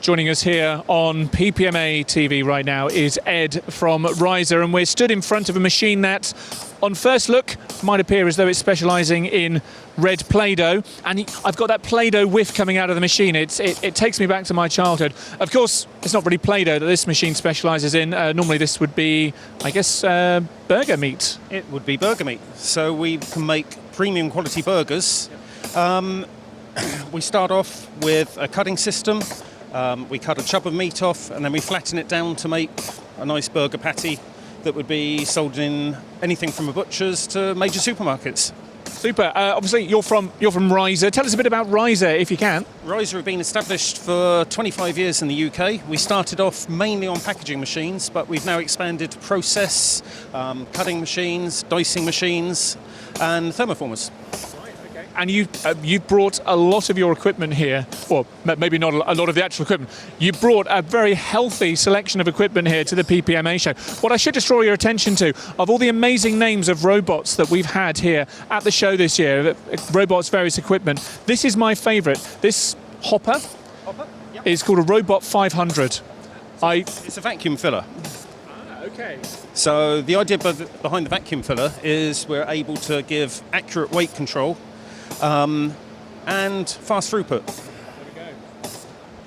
Joining us here on PPMA TV right now is Ed from Reiser, and we're stood in front of a machine that, on first look, might appear as though it's specialising in red Play-Doh, and I've got that Play-Doh whiff coming out of the machine. It takes me back to my childhood. Of course, it's not really Play-Doh that this machine specialises in. Normally this would be, I guess, burger meat. It would be burger meat. So we can make premium quality burgers. We start off with a cutting system. We cut a chub of meat off and then we flatten it down to make a nice burger patty that would be sold in anything from a butcher's to major supermarkets. Super. Obviously, you're from Reiser. Tell us a bit about Reiser, if you can. Reiser have been established for 25 years in the UK. We started off mainly on packaging machines, but we've now expanded to process, cutting machines, dicing machines, and thermoformers. And you've brought a lot of your equipment here, or maybe not a lot of the actual equipment. You brought a very healthy selection of equipment here to the PPMA show. What I should just draw your attention to, of all the amazing names of robots that we've had here at the show this year, robots, various equipment, this is my favourite. This hopper Yep. is called a Robot 500. It's a vacuum filler. Okay. So the idea behind the vacuum filler is we're able to give accurate weight control and fast throughput. There we go.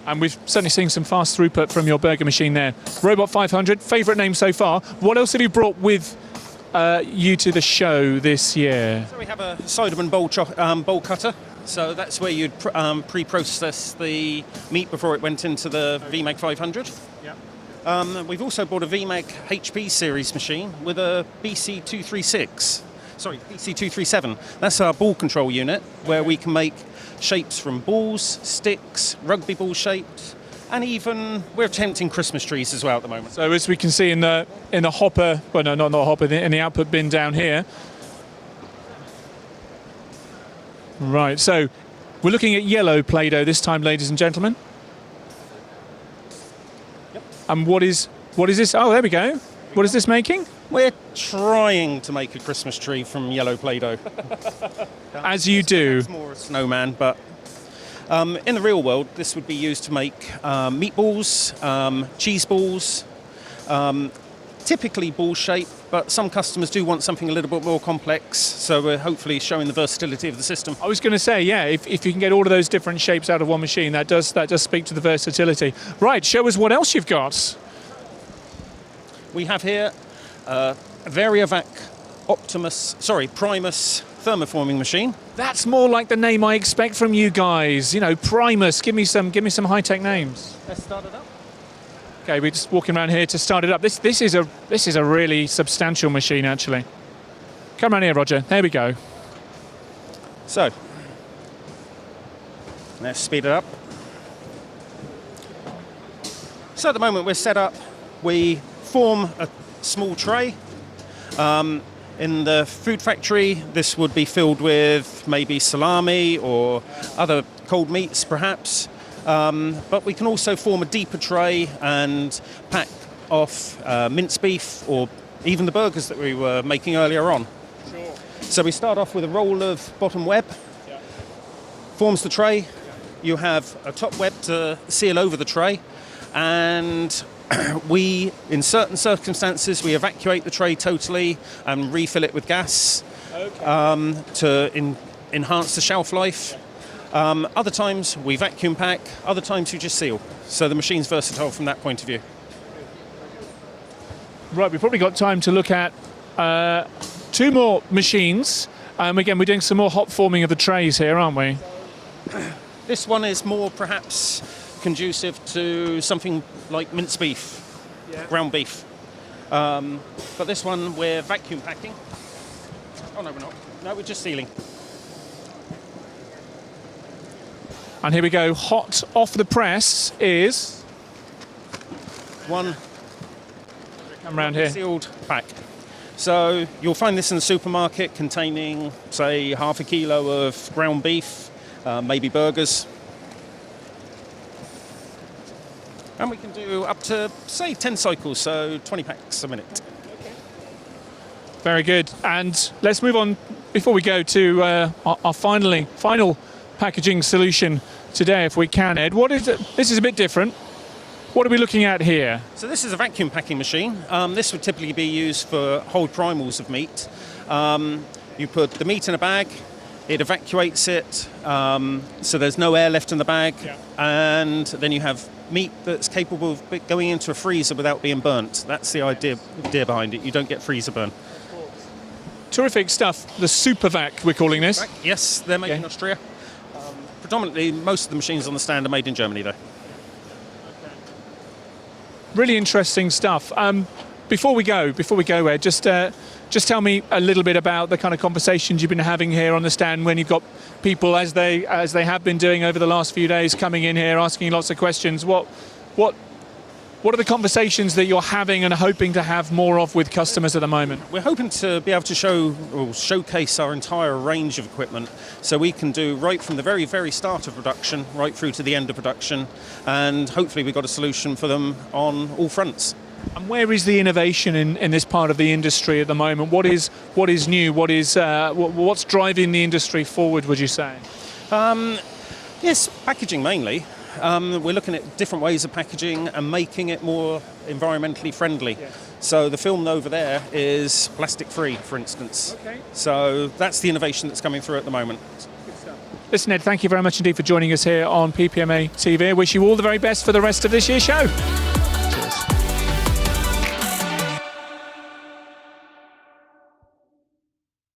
And we've certainly seen some fast throughput from your burger machine there. Robot 500, favourite name so far. What else have you brought with you to the show this year? So we have a Siderman bowl cutter. So that's where you'd pre-process the meat before it went into the VMAG 500. Yeah. We've also bought a VMAG HP series machine with a BC237. That's our ball control unit, where we can make shapes from balls, sticks, rugby ball shaped, and even we're attempting Christmas trees as well at the moment. So as we can see in the hopper, well no, not hopper, in the output bin down here. Right, so we're looking at yellow Play-Doh this time, ladies and gentlemen. Yep. And what is this? Oh, there we go. What is this making? We're trying to make a Christmas tree from yellow Play-Doh. As you do. It's more a snowman, but in the real world, this would be used to make meatballs, cheese balls, typically ball shape, but some customers do want something a little bit more complex, so we're hopefully showing the versatility of the system. I was going to say, yeah, if you can get all of those different shapes out of one machine, that does speak to the versatility. Right, show us what else you've got. We have here a Variavac Primus thermoforming machine. That's more like the name I expect from you guys. You know, Primus. Give me some high-tech names. Let's start it up. Okay, we're just walking around here to start it up. This is a really substantial machine, actually. Come around here, Roger. There we go. So, let's speed it up. So at the moment we're set up, we form a small tray. In the food factory, this would be filled with maybe salami or other cold meats, perhaps. But we can also form a deeper tray and pack off minced beef or even the burgers that we were making earlier on. Sure. So we start off with a roll of bottom web, forms the tray. You have a top web to seal over the tray, and we, in certain circumstances, we evacuate the tray totally and refill it with gas to enhance the shelf life. Other times we vacuum pack, other times we just seal. So the machine's versatile from that point of view. Right, we've probably got time to look at two more machines. Again, we're doing some more hot forming of the trays here, aren't we? This one is more perhaps conducive to something like minced beef, ground beef. But this one we're vacuum packing. Oh no, we're not. No, we're just sealing. And here we go. Hot off the press is one. Come around here. Sealed pack. So you'll find this in the supermarket containing, say, half a kilo of ground beef, maybe burgers. And we can do up to, say, 10 cycles, so 20 packs a minute. Very good. And let's move on, before we go to our final packaging solution today, if we can, Ed. What is it? This is a bit different. What are we looking at here? So this is a vacuum packing machine. This would typically be used for whole primals of meat. You put the meat in a bag, it evacuates it, so there's no air left in the bag, and then you have meat that's capable of going into a freezer without being burnt. That's the idea behind it. You don't get freezer burn. Terrific stuff. The Super Vac, we're calling this. Yes, they're made in Austria. Predominantly, most of the machines on the stand are made in Germany, though. Really interesting stuff. Before we go, Ed, just tell me a little bit about the kind of conversations you've been having here on the stand when you've got people, as they have been doing over the last few days, coming in here asking lots of questions. What are the conversations that you're having and hoping to have more of with customers at the moment? We're hoping to be able to showcase our entire range of equipment, so we can do right from the very, very start of production right through to the end of production, and hopefully we've got a solution for them on all fronts. And where is the innovation in this part of the industry at the moment? What is new? What's driving the industry forward, would you say? Yes, packaging mainly. We're looking at different ways of packaging and making it more environmentally friendly. Yes. So the film over there is plastic free, for instance. Okay. So that's the innovation that's coming through at the moment. Good stuff. Listen, Ed, thank you very much indeed for joining us here on PPMA TV. I wish you all the very best for the rest of this year's show.